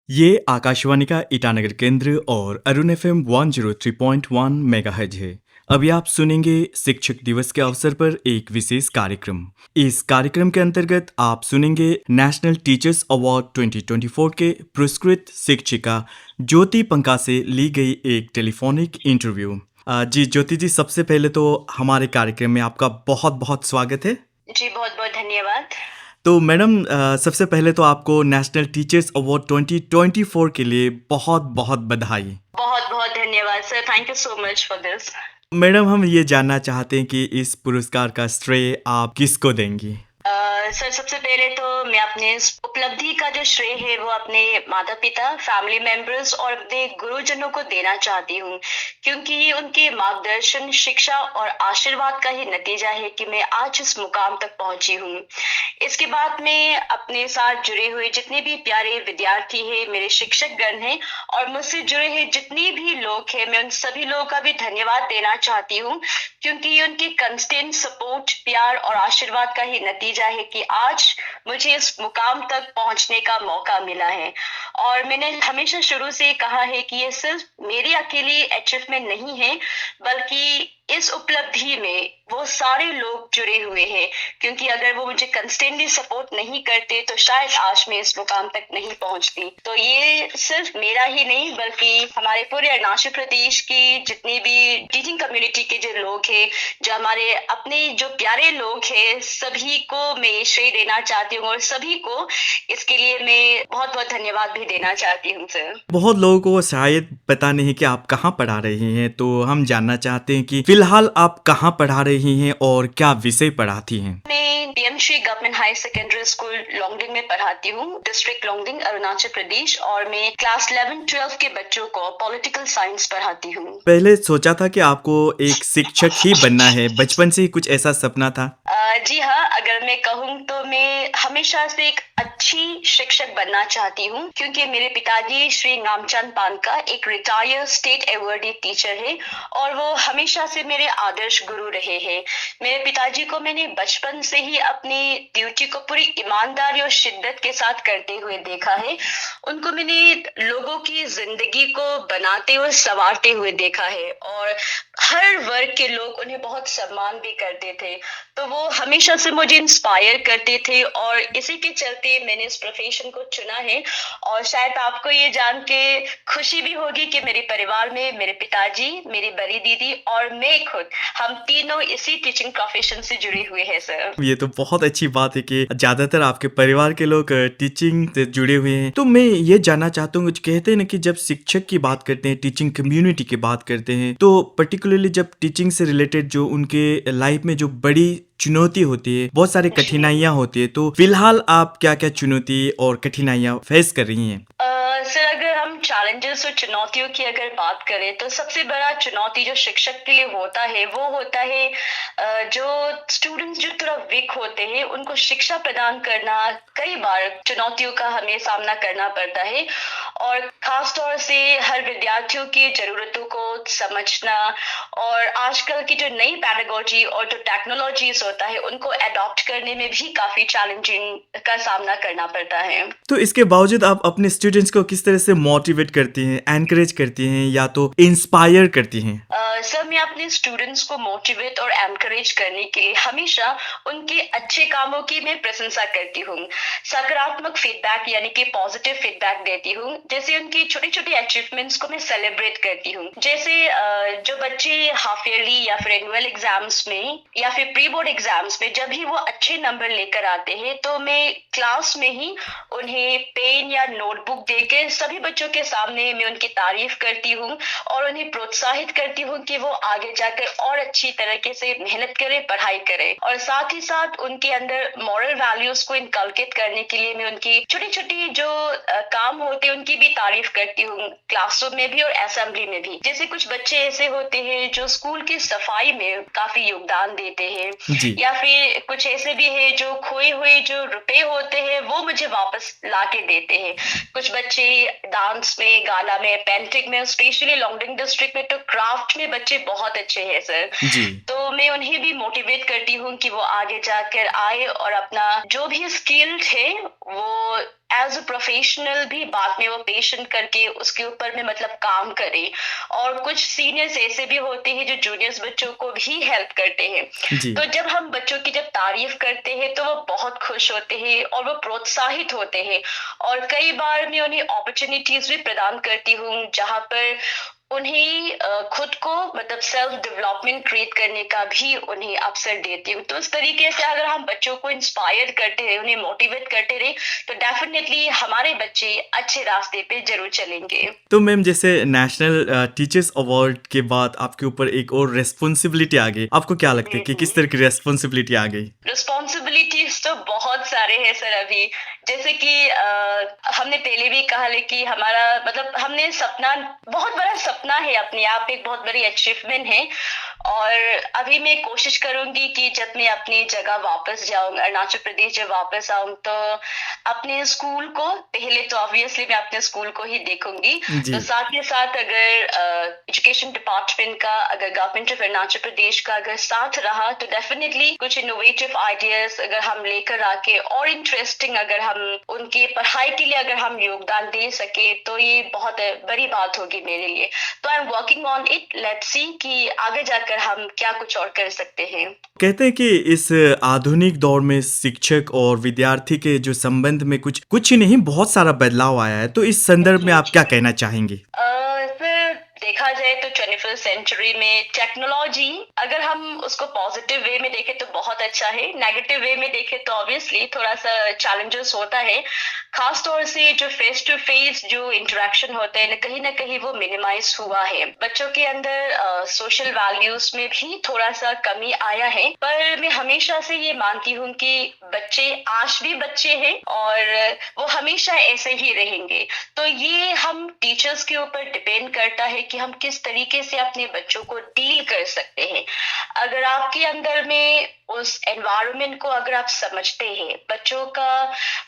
ये आकाशवाणी का ईटानगर केंद्र और अरुण एफएम 103.1 मेगाहर्ट्ज है। अभी आप सुनेंगे शिक्षक दिवस के अवसर पर एक विशेष कार्यक्रम। इस कार्यक्रम के अंतर्गत आप सुनेंगे नेशनल टीचर्स अवार्ड 2024 के पुरस्कृत शिक्षिका ज्योति पंका से ली गई एक टेलीफोनिक इंटरव्यू। जी ज्योति जी, सबसे पहले तो हमारे कार्यक्रम में आपका बहुत बहुत स्वागत है। जी बहुत बहुत धन्यवाद। तो मैडम, सबसे पहले तो आपको नेशनल टीचर्स अवार्ड 2024 के लिए बहुत बहुत बधाई। बहुत बहुत धन्यवाद sir, thank you so much for this. Madam, हम ये जानना चाहते हैं कि इस पुरस्कार का श्रेय आप किसको देंगी? सर सबसे पहले तो मैं अपने इस उपलब्धि का जो श्रेय है वो अपने माता पिता, फैमिली मेंबर्स और अपने गुरुजनों को देना चाहती हूँ, क्योंकि ये उनके मार्गदर्शन, शिक्षा और आशीर्वाद का ही नतीजा है कि मैं आज इस मुकाम तक पहुंची हूँ। इसके बाद मैं अपने साथ जुड़े हुए जितने भी प्यारे विद्यार्थी हैं, मेरे शिक्षक गण हैं और मुझसे जुड़े हुए जितने भी लोग हैं, मैं उन सभी लोगों का भी धन्यवाद देना चाहती हूँ, क्योंकि ये उनके कंस्टेंट सपोर्ट, प्यार और आशीर्वाद का ही नतीजा है कि आज मुझे इस मुकाम तक पहुंचने का मौका मिला है। और मैंने हमेशा शुरू से कहा है कि ये सिर्फ मेरी अकेली अचीवमेंट नहीं है, बल्कि इस उपलब्धि में वो सारे लोग जुड़े हुए हैं, क्योंकि अगर वो मुझे कंस्टेंटली सपोर्ट नहीं करते तो शायद आज मैं इस मुकाम तक नहीं पहुंचती। तो ये सिर्फ मेरा ही नहीं, बल्कि हमारे पूरे अरुणाचल प्रदेश की जितनी भी टीचिंग कम्युनिटी के जो लोग हैं, जो हमारे अपने जो प्यारे लोग हैं, सभी को मैं ये श्रेय देना चाहती हूँ और सभी को इसके लिए मैं बहुत बहुत धन्यवाद भी देना चाहती हूँ सर। बहुत लोगों को शायद पता नहीं कि आप कहाँ पढ़ा रही हैं, तो हम जानना चाहते हैं कि फिलहाल आप कहाँ पढ़ा रही हैं और क्या विषय पढ़ाती हैं? मैं PM Shri government high secondary school Longding में पढ़ाती हूँ, डिस्ट्रिक्ट लोंगडिंग, अरुणाचल प्रदेश, और मैं क्लास 11-12 के बच्चों को पॉलिटिकल साइंस पढ़ाती हूँ। पहले सोचा था कि आपको एक शिक्षक ही बनना है, बचपन से ही कुछ ऐसा सपना था? जी हाँ, अगर मैं कहूँ तो मैं हमेशा से एक अच्छी शिक्षक बनना चाहती हूँ, क्योंकि मेरे पिताजी श्री नामचंद पानका एक रिटायर्ड स्टेट अवार्डी टीचर है और वो हमेशा से मेरे आदर्श गुरु रहे हैं। मेरे पिताजी को मैंने बचपन से ही अपनी ड्यूटी को पूरी ईमानदारी और शिद्दत के साथ करते हुए देखा है। उनको मैंने लोगों की जिंदगी को बनाते हुए, संवारते हुए देखा है और हर वर्ग के लोग उन्हें बहुत सम्मान भी करते थे। तो वो हमेशा से मुझे इंस्पायर करते थे और इसी के चलते मैंने इस प्रोफेशन को चुना है। और शायद आपको ये जान के खुशी भी होगी कि मेरे परिवार में मेरे पिताजी, मेरी बड़ी दीदी और मैं खुद, हम तीनों इसी टीचिंग प्रोफेशन से जुड़े हुए हैं सर। ये तो बहुत अच्छी बात है कि ज्यादातर आपके परिवार के लोग टीचिंग से जुड़े हुए हैं। तो मैं ये जानना चाहता हूँ, कहते हैं ना कि जब शिक्षक की बात करते हैं, टीचिंग कम्युनिटी की बात करते हैं, तो पर्टिकुलरली जब टीचिंग से रिलेटेड जो उनके लाइफ में जो बड़ी चुनौती होती है, बहुत सारी कठिनाइयाँ होती है, तो फिलहाल आप क्या क्या चुनौती और कठिनाइयाँ फेस कर रही हैं? सर अगर हम चैलेंजेस और चुनौतियों की अगर बात करें तो सबसे बड़ा चुनौती जो शिक्षक के लिए होता है वो होता है जो स्टूडेंट्स जो थोड़ा वीक होते हैं उनको शिक्षा प्रदान करना कई बार चुनौतियों का हमें सामना करना पड़ता है। और खास तौर से हर विद्यार्थियों की जरूरतों को समझना और आजकल की जो नई पैडागोजी और जो टेक्नोलॉजीज होता है उनको अडॉप्ट करने में भी काफी चैलेंजिंग का सामना करना पड़ता है। तो इसके बावजूद आप अपने स्टूडेंट्स को किस तरह से मोटिवेट करती हैं, एनकरेज करती हैं या तो इंस्पायर करती हैं? सर मैं अपने स्टूडेंट्स को मोटिवेट और एनकरेज करने के लिए हमेशा उनके अच्छे कामों की मैं प्रशंसा करती हूँ, सकारात्मक फीडबैक यानी कि पॉजिटिव फीडबैक देती हूँ। जैसे उनकी छोटी छोटी अचीवमेंट्स को मैं सेलिब्रेट करती हूँ। जैसे जो बच्चे हाफ ईयरली या फिर एनुअल एग्जाम्स में या फिर प्री बोर्ड एग्जाम्स में जब भी वो अच्छे नंबर लेकर आते हैं तो मैं क्लास में ही उन्हें पेन या नोटबुक देकर सभी बच्चों के सामने मैं उनकी तारीफ करती हूँ और उन्हें प्रोत्साहित करती हूँ कि वो आगे जाकर और अच्छी तरीके से मेहनत करें, पढ़ाई करें। और साथ ही साथ उनके अंदर मॉरल वैल्यूज को इनकलकेट करने के लिए मैं उनकी छोटी छोटी जो काम होते हैं उनकी भी तारीफ करती हूँ, क्लासरूम में भी और असेंबली में भी। जैसे कुछ बच्चे ऐसे होते हैं जो स्कूल की सफाई में काफी योगदान देते हैं, जी। या फिर कुछ ऐसे भी है जो खोए हुए जो रुपए होते हैं वो मुझे वापस ला के देते हैं। कुछ बच्चे डांस में, गाना में, पेंटिंग में, स्पेशली लोंगडिंग डिस्ट्रिक्ट में तो क्राफ्ट में बच्चे बहुत अच्छे हैं सर। जी। तो मैं उन्हें भी मोटिवेट करती हूँ कि वो आगे जाकर आए और अपना जो भी स्किल्ड है वो एज अ प्रोफेशनल भी बाद में वो पेशेंट करके उसके ऊपर में मतलब काम करे। और कुछ सीनियर्स ऐसे भी होते हैं जो जूनियर्स बच्चों को भी हेल्प करते हैं। जी। तो जब हम बच्चों की जब तारीफ करते हैं तो वो बहुत खुश होते हैं और वो प्रोत्साहित होते हैं। और कई बार मैं उन्हें अपॉर्चुनिटीज भी प्रदान करती हूँ जहाँ पर उन्हें खुद को मतलब सेल्फ डेवलपमेंट क्रिएट करने का भी उन्हें अवसर देती हूँ। तो इस तरीके से अगर हम बच्चों को इंस्पायर करते रहे, उन्हें मोटिवेट करते रहे, तो डेफिनेटली हमारे बच्चे अच्छे रास्ते पे जरूर चलेंगे। तो मैम जैसे नेशनल टीचर्स अवार्ड के बाद आपके ऊपर एक और रेस्पॉन्सिबिलिटी आ गई, आपको क्या लगता है कि किस तरह की रेस्पॉन्सिबिलिटी आ गई? रिस्पॉन्सिबिलिटीज तो बहुत सारे हैं सर अभी। जैसे कि हमने पहले भी कहा ले कि हमारा मतलब हमने सपना, बहुत बड़ा सपना है, अपने आप एक बहुत बड़ी अचीवमेंट है। और अभी मैं कोशिश करूंगी कि जब मैं अपनी जगह वापस जाऊं, अरुणाचल प्रदेश जब वापस आऊं, तो अपने स्कूल को पहले तो ऑब्वियसली मैं अपने स्कूल को ही देखूंगी। जी। तो साथ ही साथ अगर एजुकेशन डिपार्टमेंट का, अगर गवर्नमेंट ऑफ अरुणाचल प्रदेश का अगर साथ रहा, तो डेफिनेटली कुछ इनोवेटिव आइडियाज अगर हम लेकर आके और इंटरेस्टिंग अगर हम उनकी पढ़ाई के लिए अगर हम योगदान दे सके, तो ये बहुत बड़ी बात होगी मेरे लिए। तो I am working on it, let's see कि आगे जाकर हम क्या कुछ और कर सकते हैं। कहते हैं कि इस आधुनिक दौर में शिक्षक और विद्यार्थी के जो संबंध में कुछ ही नहीं, बहुत सारा बदलाव आया है। तो इस संदर्भ में आप क्या कहना चाहेंगे? सर देखा जाए तो 21st सेंचुरी में टेक्नोलॉजी अगर हम उसको पॉजिटिव वे में देखें तो बहुत अच्छा है, नेगेटिव वे में देखें तो ऑब्वियसली थोड़ा सा चैलेंजेस होता है। खास तौर से जो फेस टू फेस जो इंटरेक्शन होते हैं ना कहीं वो मिनिमाइज हुआ है। बच्चों के अंदर सोशल वैल्यूज में भी थोड़ा सा कमी आया है। पर मैं हमेशा से ये मानती हूँ कि बच्चे आज भी बच्चे हैं और वो हमेशा ऐसे ही रहेंगे। तो ये हम टीचर्स के ऊपर डिपेंड करता है कि हम किस तरीके से अपने बच्चों को डील कर सकते हैं। अगर आपके अंदर में उस एनवायरनमेंट को अगर आप समझते हैं, बच्चों का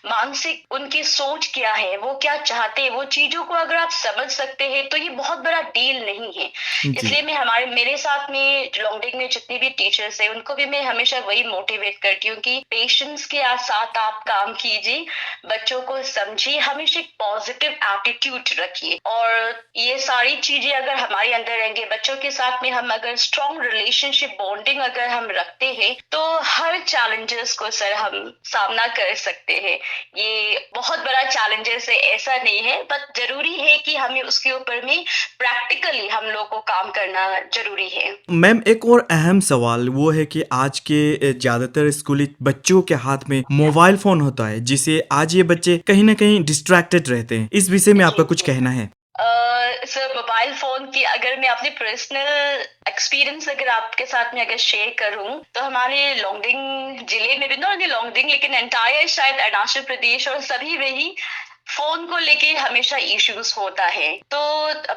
मानसिक उनकी सोच क्या है, वो क्या चाहते हैं, वो चीजों को अगर आप समझ सकते हैं, तो ये बहुत बड़ा डील नहीं है। जी। इसलिए मैं मेरे साथ में लॉन्गडिंग में जितनी भी टीचर्स है उनको भी मैं हमेशा वही मोटिवेट करती हूँ कि पेशेंस के साथ आप काम कीजिए, बच्चों को समझिए, हमेशा एक पॉजिटिव एटीट्यूड रखिए। और ये सारी चीजें अगर हमारे अंदर रहेंगे, बच्चों के साथ में हम अगर स्ट्रॉन्ग रिलेशनशिप बॉन्डिंग अगर हम रखते हैं, तो हर चैलेंजेस को सर हम सामना कर सकते हैं। ये बहुत बड़ा चैलेंजेस है ऐसा नहीं है, बट जरूरी है कि हमें उसके ऊपर में प्रैक्टिकली हम लोग को काम करना जरूरी है। मैम एक और अहम सवाल वो है कि आज के ज्यादातर स्कूली बच्चों के हाथ में मोबाइल फोन होता है, जिसे आज ये बच्चे कहीं ना कहीं डिस्ट्रैक्टेड रहते हैं। इस विषय में आपका कुछ कहना है? सर मोबाइल फोन की अगर मैं अपने पर्सनल एक्सपीरियंस अगर आपके साथ में अगर शेयर करूं, तो हमारे लॉन्गडिंग जिले में भी, नॉट ओनली लॉन्गडिंग लेकिन एंटायर शायद अरुणाचल प्रदेश और सभी में ही फोन को लेके हमेशा इश्यूज होता है। तो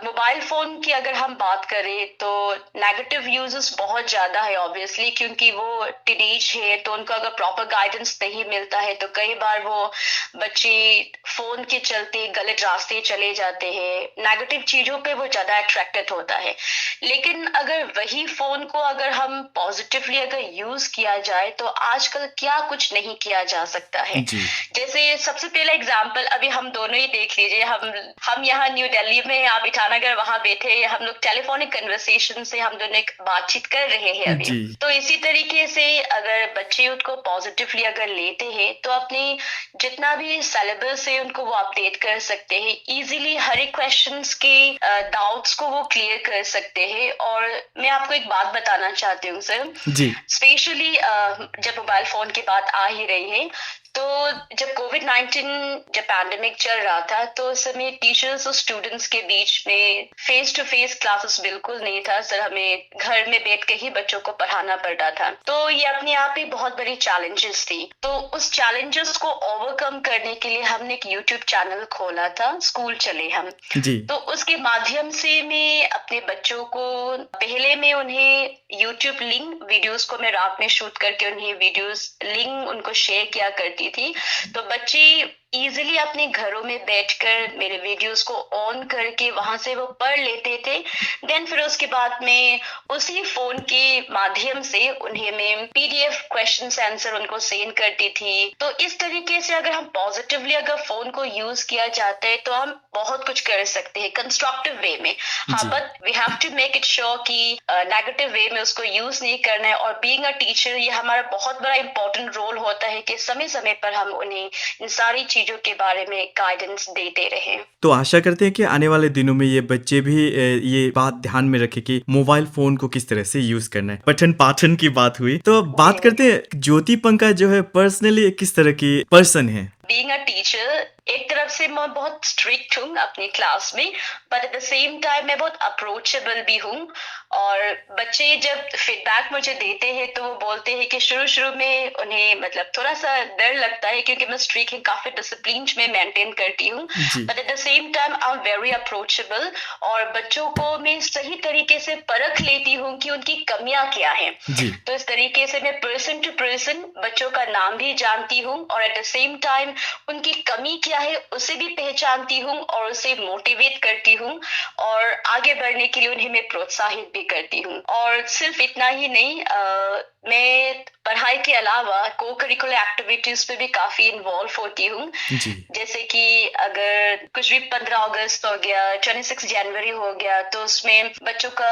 मोबाइल फोन की अगर हम बात करें तो नेगेटिव यूजेस बहुत ज्यादा है ऑब्वियसली, क्योंकि वो टीनेज है, तो उनको अगर प्रॉपर गाइडेंस नहीं मिलता है तो कई बार वो बच्चे फोन के चलते गलत रास्ते चले जाते हैं, नेगेटिव चीजों पे वो ज्यादा अट्रैक्टेड होता है। लेकिन अगर वही फोन को अगर हम पॉजिटिवली अगर यूज किया जाए, तो आजकल क्या कुछ नहीं किया जा सकता है। जी। जैसे सबसे पहला एग्जाम्पल अभी हम दोनों ही देख लीजिए, हम यहाँ न्यू दिल्ली में, आप ईटानगर वहां बैठे, हम लोग टेलीफोनिक कन्वर्सेशन से हम दोनों एक बातचीत कर रहे हैं अभी। जी। तो इसी तरीके से अगर बच्चे उसको पॉजिटिवली अगर लेते हैं, तो अपने जितना भी सिलेबस है उनको वो अपडेट कर सकते हैं, इजीली हर एक क्वेश्चंस के डाउट्स को वो क्लियर कर सकते हैं। और मैं आपको एक बात बताना चाहती हूँ सर, जी। स्पेशली जब मोबाइल फोन की बात आ ही रही है, तो जब कोविड-19 जब पैंडेमिक चल रहा था, तो उस समय टीचर्स और स्टूडेंट्स के बीच में फेस टू फेस क्लासेस बिल्कुल नहीं था सर, हमें घर में बैठ के ही बच्चों को पढ़ाना पड़ता था। तो ये अपने आप ही बहुत बड़ी चैलेंजेस थी। तो उस चैलेंजेस को ओवरकम करने के लिए हमने एक यूट्यूब चैनल खोला था, स्कूल चले हम। जी। तो उसके माध्यम से मैं अपने बच्चों को पहले मैं उन्हें यूट्यूब लिंक वीडियोस को मैं रात में शूट करके उन्हें वीडियोस लिंक उनको शेयर किया करती थी। तो बच्चे इजीली अपने घरों में बैठकर मेरे वीडियोस को ऑन करके वहां से वो पढ़ लेते थे। देन फिर उसके बाद में उसी फोन के माध्यम से उन्हें मैं पीडीएफ क्वेश्चंस आंसर उनको सेंड करती थी। तो इस तरीके से अगर हम पॉजिटिवली अगर फोन को यूज किया जाता है तो हम बहुत कुछ कर सकते हैं कंस्ट्रक्टिव वे में। हाँ, जी। But we have to make it sure कि नेगेटिव वे में उसको यूज नहीं करना है। और बीइंग अ टीचर ये हमारा बहुत बड़ा इंपॉर्टेंट रोल होता है कि समय समय पर हम उन्हें इन सारी चीजों के बारे में गाइडेंस देते रहें। तो आशा करते हैं कि आने वाले दिनों में ये बच्चे भी ये बात ध्यान में रखें कि मोबाइल फोन को किस तरह से यूज करना है। पठन पाठन की बात हुई तो अब बात जी। करते हैं ज्योति पंकज जो है पर्सनली किस तरह की पर्सन है। बीइंग अ टीचर एक तरफ से मैं बहुत स्ट्रिक्ट हूँ अपनी क्लास में, but at the same time मैं बहुत अप्रोचेबल भी हूँ। और बच्चे जब फीडबैक मुझे देते हैं तो वो बोलते हैं कि शुरू शुरू में उन्हें मतलब थोड़ा सा डर लगता है क्योंकि मैं स्ट्रिक्ट है, काफी डिसिप्लिन में मेंटेन करती हूँ। जी। But at the same time I am very approachable और बच्चों को मैं सही तरीके से परख लेती हूँ कि उनकी कमियां क्या हैं। जी। तो इस तरीके से मैं पर्सन टू पर्सन बच्चों का नाम भी जानती हूँ और एट द सेम टाइम उनकी कमी क्या है उसे भी पहचानती हूँ और उसे मोटिवेट करती हूँ और आगे बढ़ने के लिए उन्हें मैं प्रोत्साहित भी करती हूँ। और सिर्फ इतना ही नहीं, मैं पढ़ाई के अलावा को करिकुलर एक्टिविटीज पे भी काफी इन्वॉल्व होती हूँ। जी। जैसे कि अगर कुछ भी 15 अगस्त हो गया, 26 जनवरी हो गया, तो उसमें बच्चों का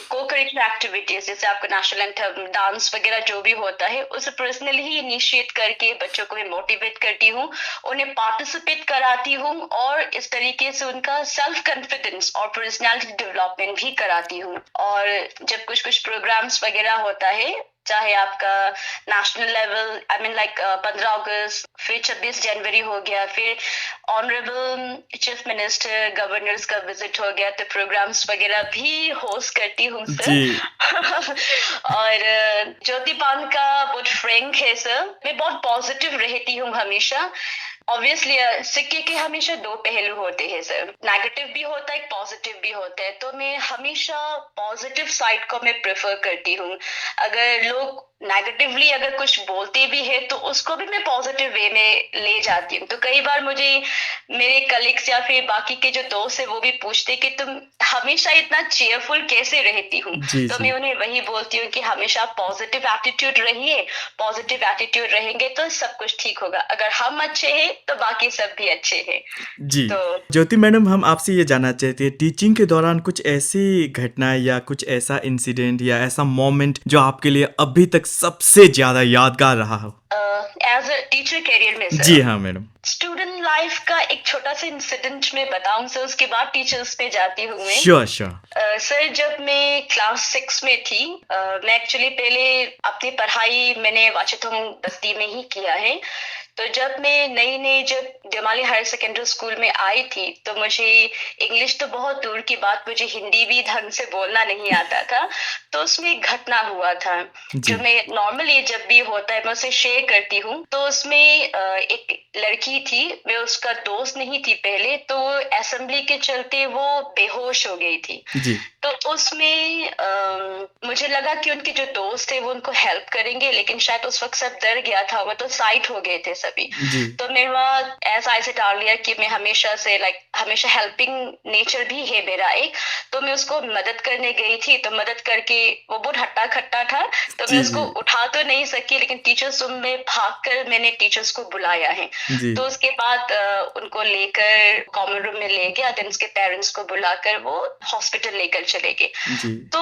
को करिकुलर एक्टिविटीज जैसे आपका नेशनल एंथम, डांस वगैरह जो भी होता है उसे पर्सनली ही इनिशिएट करके बच्चों को मैं मोटिवेट करती हूँ, उन्हें पार्टिसिपेट कराती हूँ और इस तरीके से उनका सेल्फ कॉन्फिडेंस और पर्सनालिटी डेवलपमेंट भी कराती हूँ। और जब कुछ कुछ प्रोग्राम्स वगैरह होता है, चाहे आपका national level I mean like 15 अगस्त, फिर 26 जनवरी हो गया, फिर ऑनरेबल चीफ मिनिस्टर गवर्नर्स का विजिट हो गया, तो प्रोग्राम्स वगैरह भी होस्ट करती हूँ जी। सर। और ज्योति पान का बहुत फ्रैंक है सर, मैं बहुत पॉजिटिव रहती हूँ हमेशा। ऑब्वियसली सिक्के के हमेशा दो पहलू होते हैं सर, नेगेटिव भी होता है पॉजिटिव भी होता है, तो मैं हमेशा पॉजिटिव साइड को मैं प्रेफर करती हूँ। अगर लोग नेगेटिवली अगर कुछ बोलते भी है तो उसको भी मैं पॉजिटिव वे में ले जाती हूँ। तो कई बार मुझे मेरे कलीग्स या फिर बाकी के जो दोस्त है वो भी पूछते कि तुम हमेशा इतना चेयरफुल कैसे रहती हूँ। जी। तो जी। मैं उन्हें वही बोलती हूँ कि हमेशा पॉजिटिव एटीट्यूड रहिए, पॉजिटिव एटीट्यूड रहेंगे तो सब कुछ ठीक होगा। अगर हम अच्छे हैं तो बाकी सब भी अच्छे हैं। जी। तो ज्योति मैडम हम आपसे ये जानना चाहते हैं टीचिंग के दौरान कुछ ऐसी घटनाएं या कुछ ऐसा इंसिडेंट या ऐसा मोमेंट जो आपके लिए अभी तक सबसे ज्यादा यादगार रहा हो। एज अ टीचर करियर में जी सर, हाँ मैडम। स्टूडेंट लाइफ का एक छोटा सा इंसिडेंट में बताऊं सर, उसके बाद टीचर्स पे जाती हूँ मैं। Sure sure. सर जब मैं क्लास 6 में थी, मैं एक्चुअली पहले अपनी पढ़ाई मैंने वाचिथुंग बस्ती में ही किया है। तो जब मैं नई नई जब डेमाली हायर सेकेंडरी स्कूल में आई थी तो मुझे इंग्लिश तो बहुत दूर की बात, मुझे हिंदी भी ढंग से बोलना नहीं आता था। तो उसमें एक घटना हुआ था जी। जो मैं नॉर्मली जब भी होता है मैं उसे शेयर करती हूँ। तो उसमें एक लड़की थी, मैं उसका दोस्त नहीं थी पहले, तो असेंबली के चलते वो बेहोश हो गई थी। जी। तो उसमें मुझे लगा कि उनके जो दोस्त थे वो उनको हेल्प करेंगे, लेकिन शायद उस वक्त सब डर गया था, वो तो साइट हो गए थे सभी। जी। तो मैं वहाँ एज आई सेड अर्लियर कि मैं हमेशा से लाइक हमेशा हेल्पिंग नेचर भी है मेरा एक। तो मैं उसको मदद करने गई थी, तो मदद करके वो बहुत हट्टा खट्टा था, तो मैं जी। उसको जी। उठा तो नहीं सकी, लेकिन टीचर्स रूम में भाग कर मैंने टीचर्स को बुलाया है। जी। तो उसके बाद उनको लेकर कॉमन रूम में ले गया, देन उसके पेरेंट्स को बुलाकर वो हॉस्पिटल लेकर चले गए। जी। तो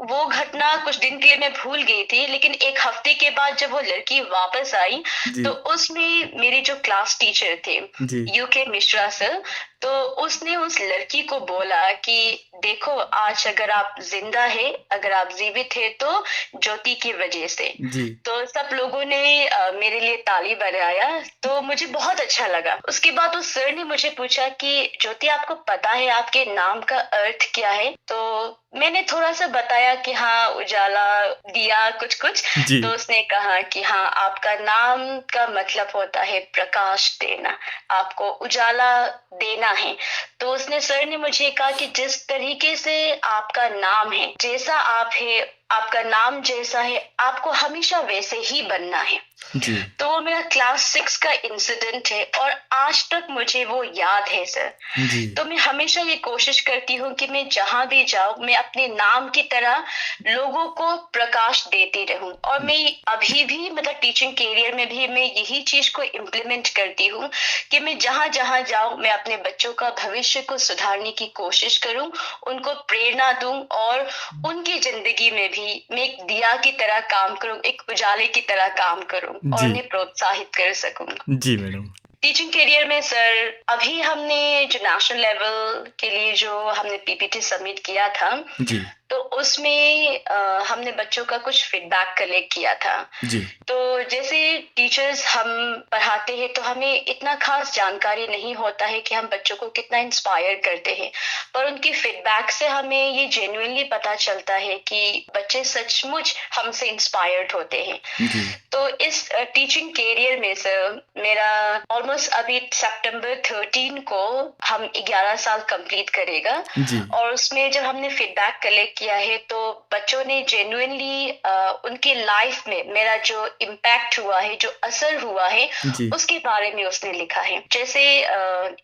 वो घटना कुछ दिन के लिए मैं भूल गई थी, लेकिन एक हफ्ते के बाद जब वो लड़की वापस आई जी। तो उसमें मेरे जो क्लास टीचर थे जी। यूके मिश्रा सर, तो उसने उस लड़की को बोला कि देखो आज अगर आप जिंदा है, अगर आप जीवित है तो ज्योति की वजह से। जी। तो सब लोगों ने मेरे लिए ताली बजाया, तो मुझे बहुत अच्छा लगा। उसके बाद उस सर ने मुझे पूछा कि ज्योति आपको पता है आपके नाम का अर्थ क्या है? तो मैंने थोड़ा सा बताया कि हाँ उजाला, दिया, कुछ कुछ। जी। तो उसने कहा कि हाँ आपका नाम का मतलब होता है प्रकाश देना, आपको उजाला देना है। तो उसने सर ने मुझे कहा कि जिस तरीके से आपका नाम है, जैसा आप है आपका नाम जैसा है आपको हमेशा वैसे ही बनना है। जी तो वो मेरा क्लास 6 का इंसिडेंट है और आज तक मुझे वो याद है सर। जी तो मैं हमेशा ये कोशिश करती हूँ कि मैं जहां भी जाऊं मैं अपने नाम की तरह लोगों को प्रकाश देती रहूं। और मैं अभी भी मतलब टीचिंग कैरियर में भी मैं यही चीज को इम्प्लीमेंट करती हूँ कि मैं जहां जहां जाऊं मैं अपने बच्चों का भविष्य को सुधारने की कोशिश करूं, उनको प्रेरणा दूं और उनकी जिंदगी में भी मैं एक दिया की तरह काम करूं, एक उजाले की तरह काम करूं और जी उन्हें प्रोत्साहित कर सकूं। जी मैडम। टीचिंग करियर में सर अभी हमने जो नेशनल लेवल के लिए जो हमने पीपीटी सबमिट किया था जी तो उसमें हमने बच्चों का कुछ फीडबैक कलेक्ट किया था। जी तो जैसे टीचर्स हम पढ़ाते हैं तो हमें इतना खास जानकारी नहीं होता है कि हम बच्चों को कितना इंस्पायर करते हैं, पर उनकी फीडबैक से हमें ये जेन्युइनली पता चलता है कि बच्चे सचमुच हमसे इंस्पायर्ड होते हैं। जी तो इस टीचिंग कैरियर में सर मेरा ऑलमोस्ट अभी सितंबर 13 को हम 11 साल कंप्लीट करेगा। जी और उसमें जब हमने फीडबैक कलेक्ट किया है तो बच्चों ने जेन्युइनली उनकी लाइफ में मेरा जो इम्पैक्ट हुआ है, जो असर हुआ है जी उसके बारे में उसने लिखा है। जैसे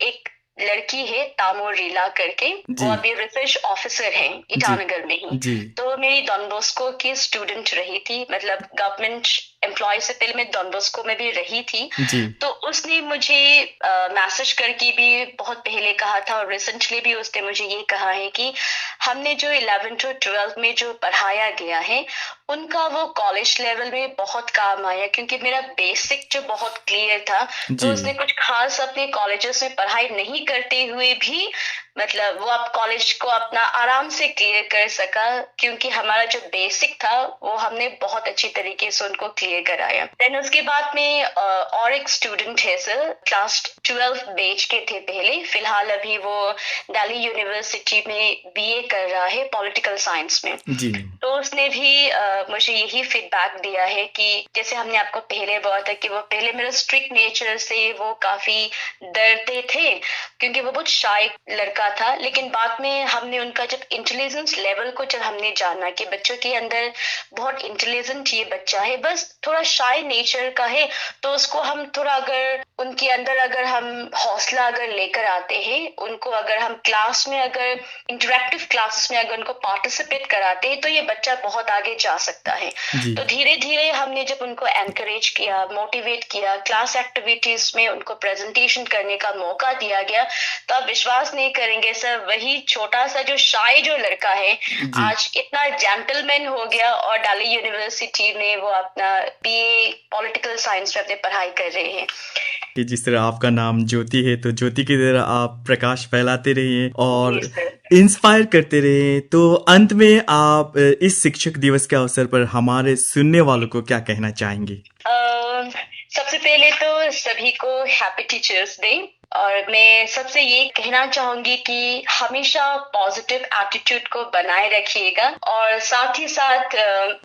एक लड़की है तामो रीला करके, जी वो अभी रिसर्च ऑफिसर है ईटानगर में ही। जी तो मेरी डॉन बॉस्को की स्टूडेंट रही थी, मतलब गवर्नमेंट एम्प्लॉय से पहले मैं डॉन बॉस्को में भी रही थी। जी तो उसने मुझे मैसेज करके भी बहुत पहले कहा था और रिसेंटली भी उसने मुझे ये कहा है कि हमने जो 11th और 12th में जो पढ़ाया गया है उनका वो कॉलेज लेवल में बहुत काम आया, क्योंकि मेरा बेसिक जो बहुत क्लियर था। तो जी उसने कुछ खास अपने कॉलेजेस में पढ़ाई नहीं करते हुए भी मतलब वो आप कॉलेज को अपना आराम से क्लियर कर सका, क्योंकि हमारा जो बेसिक था वो हमने बहुत अच्छी तरीके से उनको क्लियर कराया। देन उसके बाद में और एक स्टूडेंट है सर, क्लास 12 बैच के थे पहले, फिलहाल अभी वो दिल्ली यूनिवर्सिटी में बीए कर रहा है पॉलिटिकल साइंस में। जी तो उसने भी मुझे यही फीडबैक दिया है कि जैसे हमने आपको पहले बोला था कि वो पहले मेरा स्ट्रिक्ट नेचर से वो काफी डरते थे क्योंकि वो बहुत शाय लड़का था, लेकिन बाद में हमने उनका जब इंटेलिजेंस लेवल को जब हमने जाना कि बच्चों के अंदर बहुत इंटेलिजेंट ये बच्चा है, बस थोड़ा शाय नेचर का है, तो उसको हम थोड़ा अगर उनके अंदर अगर हम हौसला अगर लेकर आते हैं, उनको अगर हम क्लास में अगर इंटरेक्टिव क्लासेस में अगर उनको पार्टिसिपेट कराते हैं तो ये बच्चा बहुत आगे जा सकता है। जी तो धीरे धीरे हमने जब उनको एनकरेज किया, मोटिवेट किया, क्लास एक्टिविटीज में उनको प्रेजेंटेशन करने का मौका दिया गया, तो आप विश्वास नहीं करेंगे सर, वही छोटा सा जो शाय जो लड़का है जी आज इतना जेंटलमैन हो गया और दिल्ली यूनिवर्सिटी में वो अपना बीए पॉलिटिकल साइंस में अपने पढ़ाई कर रहे हैं। कि जिस तरह आपका नाम ज्योति है तो ज्योति की तरह आप प्रकाश फैलाते रहिए और जी सर। इंस्पायर करते रहिए। तो अंत में आप इस शिक्षक दिवस के अवसर पर हमारे सुनने वालों को क्या कहना चाहेंगे? सबसे पहले तो सभी को हैप्पी टीचर्स डे, और मैं सबसे ये कहना चाहूंगी कि हमेशा पॉजिटिव एटीट्यूड को बनाए रखिएगा। और साथ ही साथ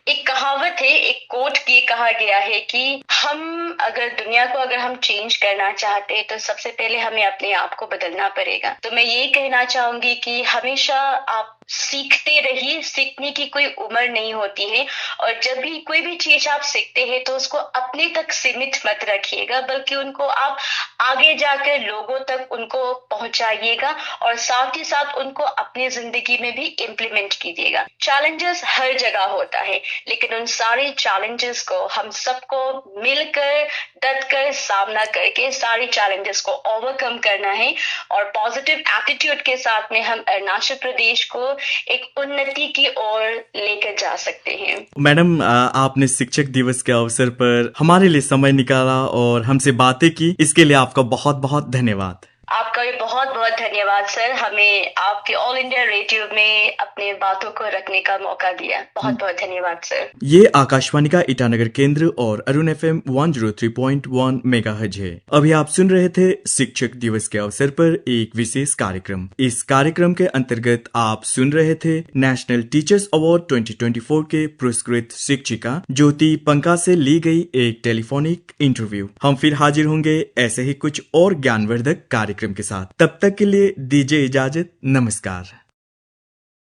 एक कहावत है, एक कोट की कहा गया है कि हम अगर दुनिया को अगर हम चेंज करना चाहते हैं तो सबसे पहले हमें अपने आप को बदलना पड़ेगा। तो मैं ये कहना चाहूंगी कि हमेशा आप सीखते रहिए, सीखने की कोई उम्र नहीं होती है, और जब भी कोई भी चीज आप सीखते हैं तो उसको अपने तक सीमित मत रखिएगा, बल्कि उनको आप आगे जाकर लोगों तक उनको पहुंचाइएगा और साथ ही साथ उनको अपनी जिंदगी में भी इम्प्लीमेंट कीजिएगा। चैलेंजेस हर जगह होता है, लेकिन उन सारे चैलेंजेस को हम सबको मिलकर डट कर सामना करके सारे चैलेंजेस को ओवरकम करना है, और पॉजिटिव एटीट्यूड के साथ में हम अरुणाचल प्रदेश को एक उन्नति की ओर लेकर जा सकते हैं। मैडम, आपने शिक्षक दिवस के अवसर पर हमारे लिए समय निकाला और हमसे बातें की, इसके लिए आपका बहुत बहुत धन्यवाद। आपका भी बहुत बहुत धन्यवाद सर, हमें आपके ऑल इंडिया रेडियो में अपने बातों को रखने का मौका दिया। बहुत बहुत धन्यवाद सर। ये आकाशवाणी का ईटानगर केंद्र और अरुण FM 103.1 मेगाहर्ट्ज है। अभी आप सुन रहे थे शिक्षक दिवस के अवसर पर एक विशेष कार्यक्रम। इस कार्यक्रम के अंतर्गत आप सुन रहे थे नेशनल टीचर्स अवार्ड 2024 के पुरस्कृत शिक्षिका ज्योति पंका से ली गई एक टेलीफोनिक इंटरव्यू। हम फिर हाजिर होंगे ऐसे ही कुछ और ज्ञानवर्धक कार्यक्रम के साथ। तब तक के लिए दीजिए इजाजत। नमस्कार।